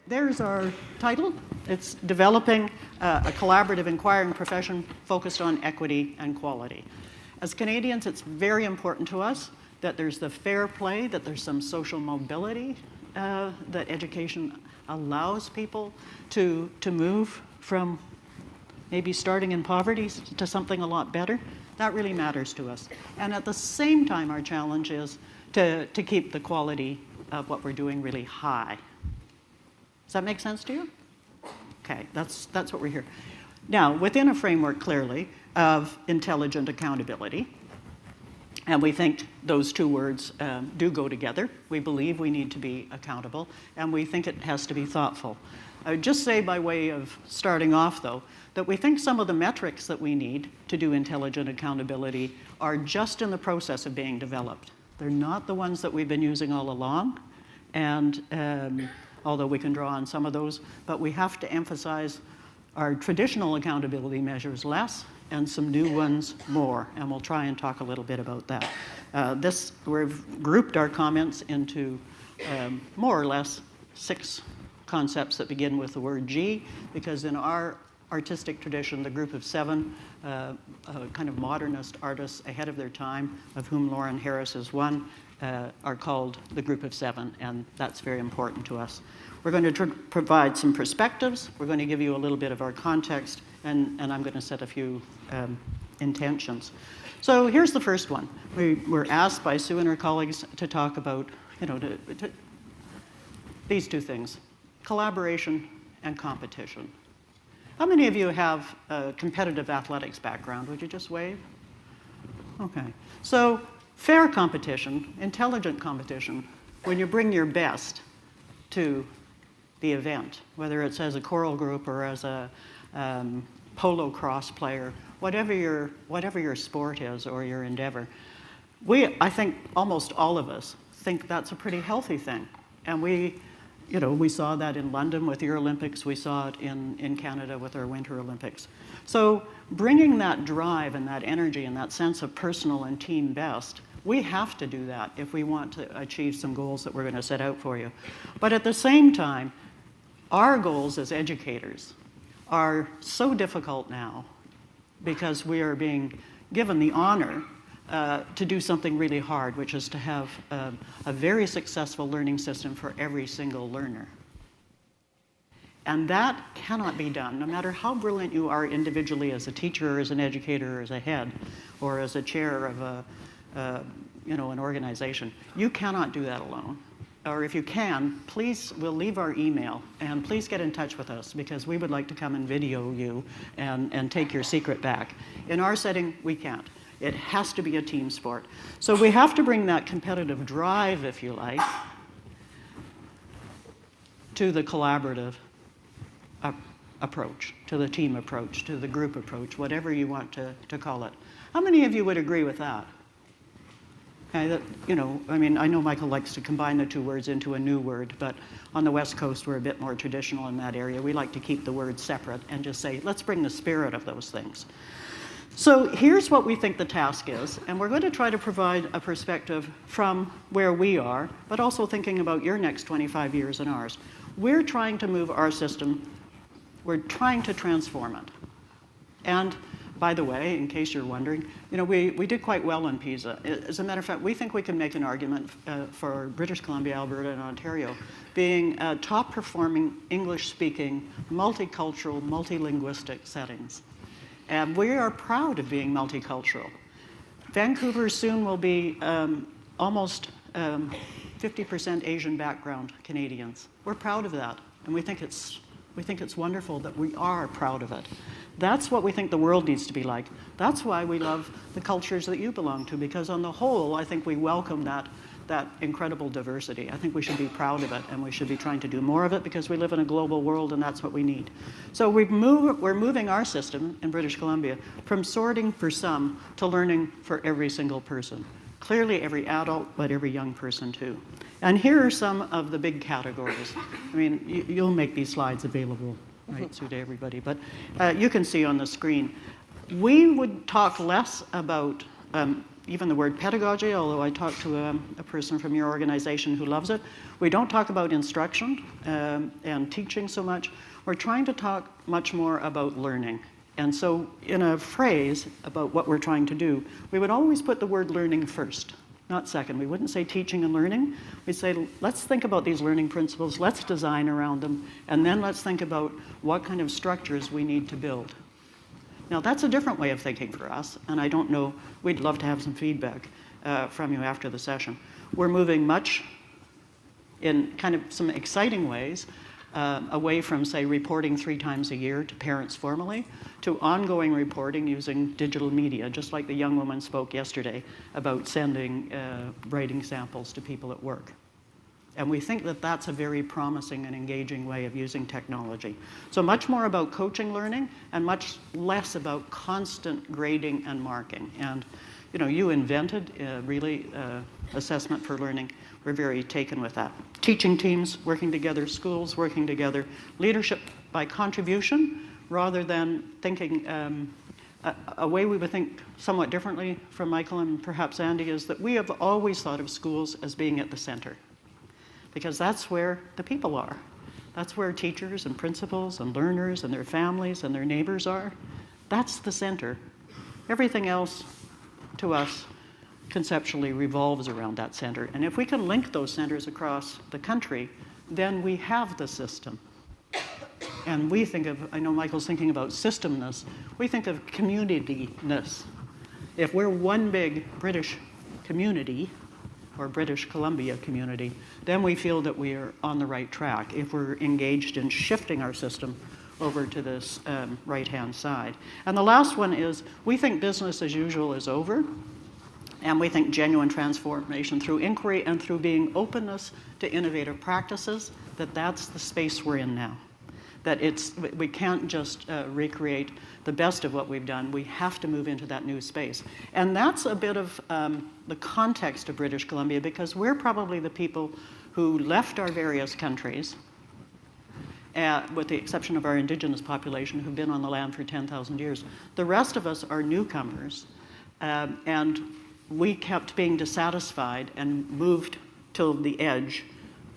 There's our title. It's Developing a Collaborative Inquiring Profession Focused on Equity and Quality. As Canadians, it's very important to us that there's the fair play, that there's some social mobility, that education allows people to move from maybe starting in poverty to something a lot better. That really matters to us. And at the same time, our challenge is to keep the quality of what we're doing really high. Does that make sense to you? Okay, that's what we're here. Now, within a framework, clearly, of intelligent accountability, and we think those two words do go together. We believe we need to be accountable, and we think it has to be thoughtful. I would just say, by way of starting off, though, that we think some of the metrics that we need to do intelligent accountability are just in the process of being developed. They're not the ones that we've been using all along, and although we can draw on some of those, but we have to emphasize our traditional accountability measures less and some new ones more, and we'll try and talk a little bit about that. We've grouped our comments into more or less 6 concepts that begin with the word G, because in our artistic tradition, the group of 7 kind of modernist artists ahead of their time, of whom Lauren Harris is one, are called the group of 7, and that's very important to us. We're going to provide some perspectives. We're going to give you a little bit of our context, and I'm going to set a few intentions. So here's the first one. We were asked by Sue and her colleagues to talk about, these two things, collaboration and competition. How many of you have a competitive athletics background? Would you just wave? Okay. So fair competition, intelligent competition, when you bring your best to the event, whether it's as a choral group or as a polo cross player, whatever your sport is or your endeavor, I think almost all of us think that's a pretty healthy thing. And we saw that in London with the Olympics. We saw it in Canada with our Winter Olympics. So bringing that drive and that energy and that sense of personal and team best, we have to do that if we want to achieve some goals that we're going to set out for you. But at the same time, our goals as educators are so difficult now because we are being given the honor to do something really hard, which is to have a very successful learning system for every single learner. And that cannot be done, no matter how brilliant you are individually as a teacher, or as an educator, or as a head, or as a chair of an organization. You cannot do that alone. Or if you can, please, we'll leave our email, and please get in touch with us, because we would like to come and video you and take your secret back. In our setting, we can't. It has to be a team sport. So we have to bring that competitive drive, if you like, to the collaborative approach, to the team approach, to the group approach, whatever you want to call it. How many of you would agree with that? Okay, I know Michael likes to combine the two words into a new word, but on the West Coast, we're a bit more traditional in that area. We like to keep the words separate and just say, let's bring the spirit of those things. So here's what we think the task is, and we're going to try to provide a perspective from where we are, but also thinking about your next 25 years and ours. We're trying to move our system. We're trying to transform it. And by the way, in case you're wondering, we did quite well in PISA. As a matter of fact, we think we can make an argument for British Columbia, Alberta, and Ontario being top-performing English-speaking, multicultural, multilinguistic settings. And we are proud of being multicultural. Vancouver soon will be almost 50% Asian background Canadians. We're proud of that, and we think it's wonderful that we are proud of it. That's what we think the world needs to be like. That's why we love the cultures that you belong to, because on the whole, I think we welcome that incredible diversity. I think we should be proud of it, and we should be trying to do more of it, because we live in a global world, and that's what we need. So we're moving our system in British Columbia from sorting for some to learning for every single person. Clearly every adult, but every young person too. And here are some of the big categories. I mean, you'll make these slides available, right, Sue, to everybody, but you can see on the screen. We would talk less about even the word pedagogy, although I talked to a person from your organization who loves it. We don't talk about instruction and teaching so much. We're trying to talk much more about learning. And so in a phrase about what we're trying to do, we would always put the word learning first, not second. We wouldn't say teaching and learning. We'd say, let's think about these learning principles, let's design around them, and then let's think about what kind of structures we need to build. Now, that's a different way of thinking for us, and I don't know, we'd love to have some feedback from you after the session. We're moving much in kind of some exciting ways away from, say, reporting 3 times a year to parents formally, to ongoing reporting using digital media, just like the young woman spoke yesterday about sending writing samples to people at work. And we think that that's a very promising and engaging way of using technology. So much more about coaching learning and much less about constant grading and marking. And you know, you invented really assessment for learning. We're very taken with that. Teaching teams working together, schools working together, leadership by contribution rather than thinking a way we would think somewhat differently from Michael and perhaps Andy is that we have always thought of schools as being at the center, because that's where the people are. That's where teachers and principals and learners and their families and their neighbors are. That's the center. Everything else to us conceptually revolves around that center. And if we can link those centers across the country, then we have the system. And we think of, I know Michael's thinking about systemness, we think of community-ness. If we're one big British community, or British Columbia community, then we feel that we are on the right track if we're engaged in shifting our system over to this right-hand side. And the last one is, we think business as usual is over, and we think genuine transformation through inquiry and through being openness to innovative practices, that's the space we're in now. That we can't just recreate the best of what we've done. We have to move into that new space. And that's a bit of the context of British Columbia, because we're probably the people who left our various countries, with the exception of our indigenous population who've been on the land for 10,000 years. The rest of us are newcomers, and we kept being dissatisfied and moved till the edge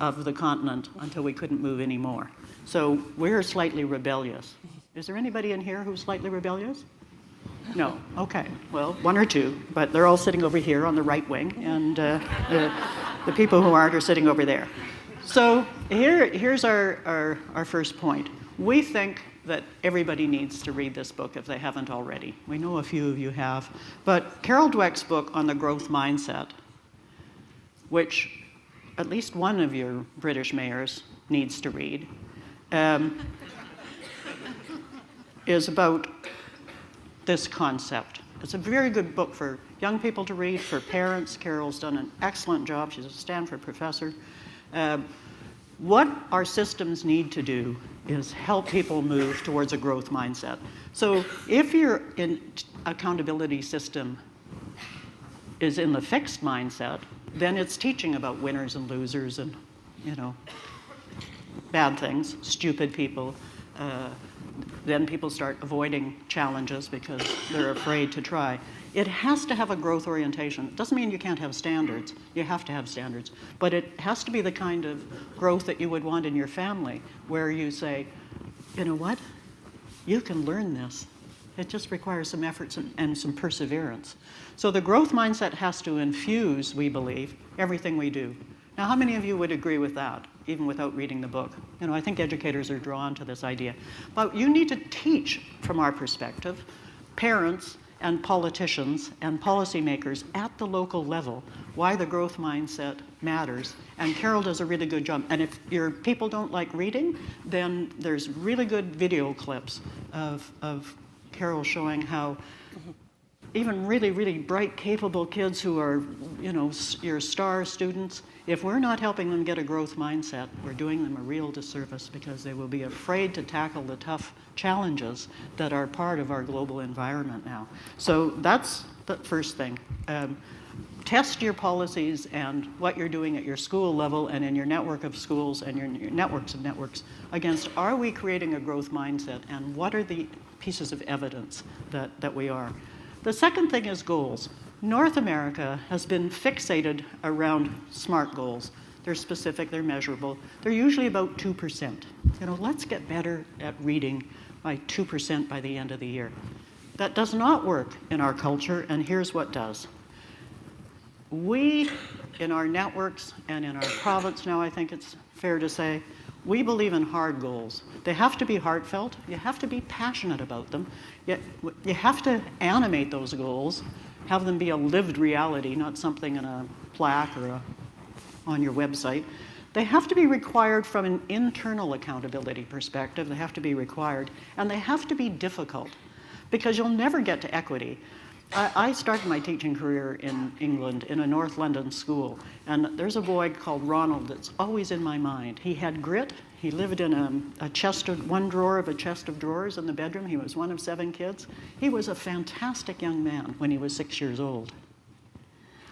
of the continent until we couldn't move anymore. So we're slightly rebellious. Is there anybody in here who's slightly rebellious? No, okay, well, 1 or 2, but they're all sitting over here on the right wing, and the people who aren't are sitting over there. So here's our first point. We think that everybody needs to read this book if they haven't already. We know a few of you have, but Carol Dweck's book on the growth mindset, which at least one of your British mayors needs to read, is about this concept. It's a very good book for young people to read, for parents. Carol's done an excellent job. She's a Stanford professor. What our systems need to do is help people move towards a growth mindset. So if your accountability system is in the fixed mindset, then it's teaching about winners and losers and, you know, bad things, stupid people. Then people start avoiding challenges because they're afraid to try. It has to have a growth orientation. It doesn't mean you can't have standards. You have to have standards. But it has to be the kind of growth that you would want in your family, where you say, you know what? You can learn this. It just requires some efforts and some perseverance. So the growth mindset has to infuse, we believe, everything we do. Now, how many of you would agree with that, even without reading the book? You know, I think educators are drawn to this idea. But you need to teach, from our perspective, parents and politicians and policymakers at the local level why the growth mindset matters. And Carol does a really good job. And if your people don't like reading, then there's really good video clips of Carol showing how even really, really bright, capable kids who are, you know, your star students, if we're not helping them get a growth mindset, we're doing them a real disservice, because they will be afraid to tackle the tough challenges that are part of our global environment now. So that's the first thing. Test your policies and what you're doing at your school level and in your network of schools and your networks of networks against, are we creating a growth mindset, and what are the pieces of evidence that we are? The second thing is goals. North America has been fixated around SMART goals. They're specific, they're measurable. They're usually about 2%. Let's get better at reading by 2% by the end of the year. That does not work in our culture, and here's what does. We, in our networks and in our province now, I think it's fair to say, we believe in hard goals. They have to be heartfelt. You have to be passionate about them. You have to animate those goals, have them be a lived reality, not something in a plaque or on your website. They have to be required from an internal accountability perspective. They have to be required, and they have to be difficult, because you'll never get to equity. I started my teaching career in England in a North London school, and there's a boy called Ronald that's always in my mind. He had grit. He lived in one drawer of a chest of drawers in the bedroom. He was one of 7 kids. He was a fantastic young man when he was 6 years old.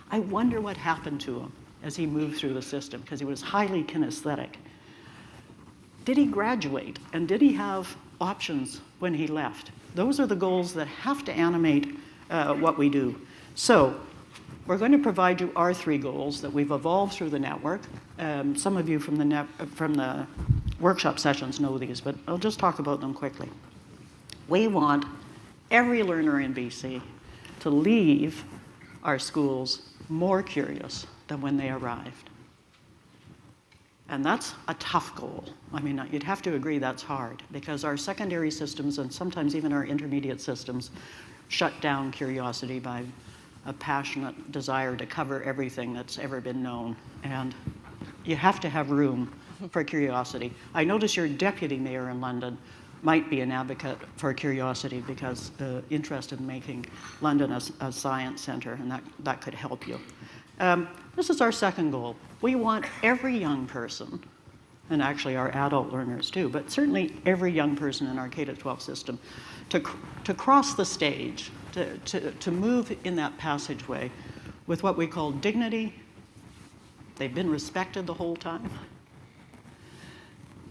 I wonder what happened to him as he moved through the system, because he was highly kinesthetic. Did he graduate, and did he have options when he left? Those are the goals that have to animate what we do. So we're going to provide you our 3 goals that we've evolved through the network. Some of you from the workshop sessions know these, but I'll just talk about them quickly. We want every learner in BC to leave our schools more curious than when they arrived. And that's a tough goal. I mean, you'd have to agree that's hard, because our secondary systems and sometimes even our intermediate systems shut down curiosity by a passionate desire to cover everything that's ever been known. And you have to have room for curiosity. I notice your deputy mayor in London might be an advocate for curiosity, because interested in making London a science center, and that could help you. This is our second goal. We want every young person, and actually our adult learners too, but certainly every young person in our K-12 system, to cross the stage, to move in that passageway with what we call dignity. They've been respected the whole time.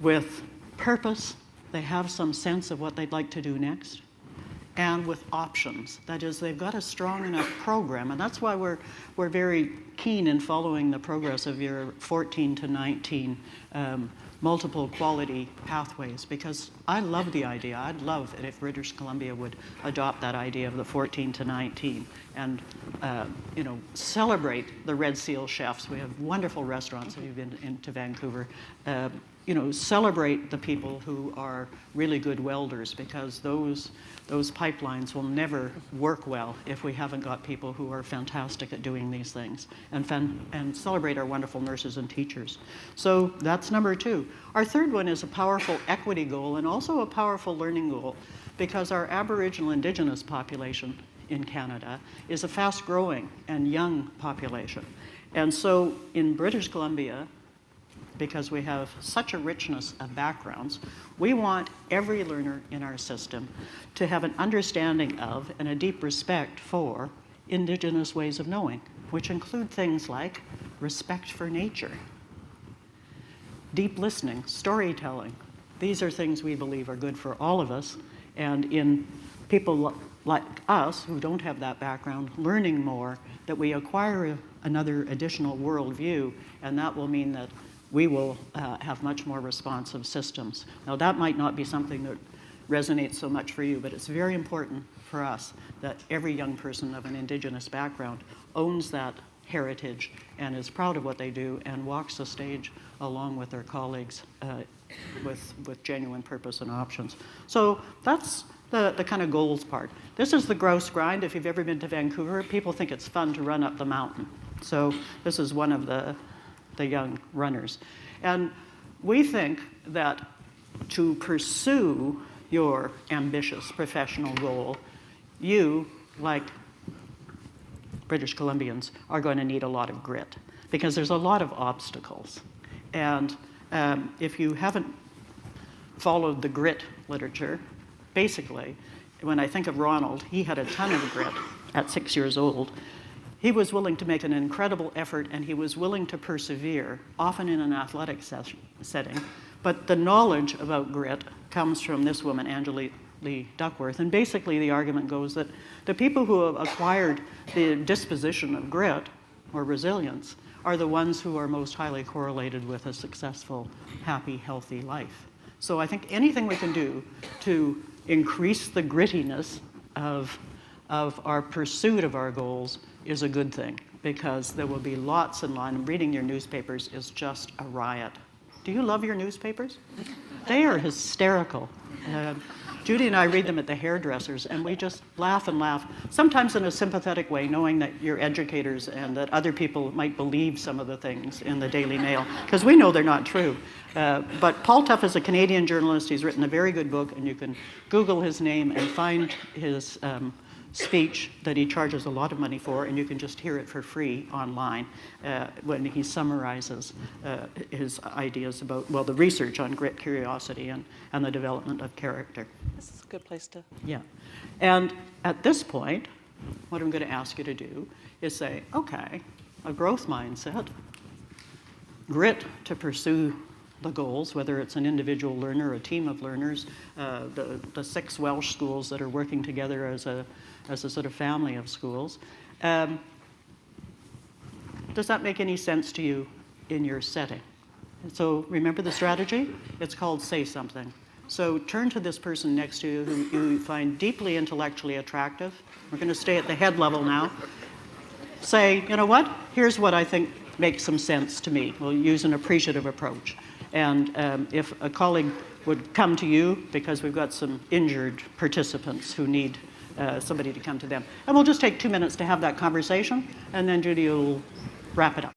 With purpose, they have some sense of what they'd like to do next. And with options. That is, they've got a strong enough program, and that's why we're very keen in following the progress of your 14 to 19 multiple quality pathways, because I love the idea. I'd love it if British Columbia would adopt that idea of the 14 to 19 and celebrate the Red Seal chefs. We have wonderful restaurants if you've been into Vancouver. Celebrate the people who are really good welders, because those pipelines will never work well if we haven't got people who are fantastic at doing these things, and celebrate our wonderful nurses and teachers. So that's number 2. Our third one is a powerful equity goal and also a powerful learning goal, because our Aboriginal Indigenous population in Canada is a fast-growing and young population. And so in British Columbia, because we have such a richness of backgrounds, we want every learner in our system to have an understanding of and a deep respect for Indigenous ways of knowing, which include things like respect for nature, deep listening, storytelling. These are things we believe are good for all of us, and in people like us who don't have that background, learning more, that we acquire another additional worldview, and that will mean that we will have much more responsive systems. Now, that might not be something that resonates so much for you, but it's very important for us that every young person of an Indigenous background owns that heritage and is proud of what they do and walks the stage along with their colleagues with genuine purpose and options. So that's the kind of goals part. This is the grouse grind. If you've ever been to Vancouver, people think it's fun to run up the mountain. So this is one of the young runners. And we think that to pursue your ambitious professional goal, you, like British Columbians, are going to need a lot of grit, because there's a lot of obstacles. And if you haven't followed the grit literature, basically, when I think of Ronald, he had a ton of grit at 6 years old. He was willing to make an incredible effort, and he was willing to persevere, often in an athletic setting. But the knowledge about grit comes from this woman, Lee Duckworth. And basically the argument goes that the people who have acquired the disposition of grit or resilience are the ones who are most highly correlated with a successful, happy, healthy life. So I think anything we can do to increase the grittiness of our pursuit of our goals is a good thing, because there will be lots and lots. Reading your newspapers is just a riot. Do you love your newspapers? They are hysterical. Judy and I read them at the hairdressers, and we just laugh and laugh, sometimes in a sympathetic way, knowing that you're educators and that other people might believe some of the things in the Daily Mail, because we know they're not true. But Paul Tough is a Canadian journalist. He's written a very good book, and you can Google his name and find his speech that he charges a lot of money for, and you can just hear it for free online when he summarizes his ideas about, well, the research on grit, curiosity, and the development of character. This is a good place to... Yeah. And at this point, what I'm going to ask you to do is say, okay, a growth mindset, grit to pursue the goals, whether it's an individual learner or a team of learners, the 6 Welsh schools that are working together as a sort of family of schools. Does that make any sense to you in your setting? So remember the strategy? It's called say something. So turn to this person next to you who you find deeply intellectually attractive. We're going to stay at the head level now. Say, you know what? Here's what I think makes some sense to me. We'll use an appreciative approach. And if a colleague would come to you, because we've got some injured participants who need somebody to come to them. And we'll just take 2 minutes to have that conversation, and then Judy will wrap it up.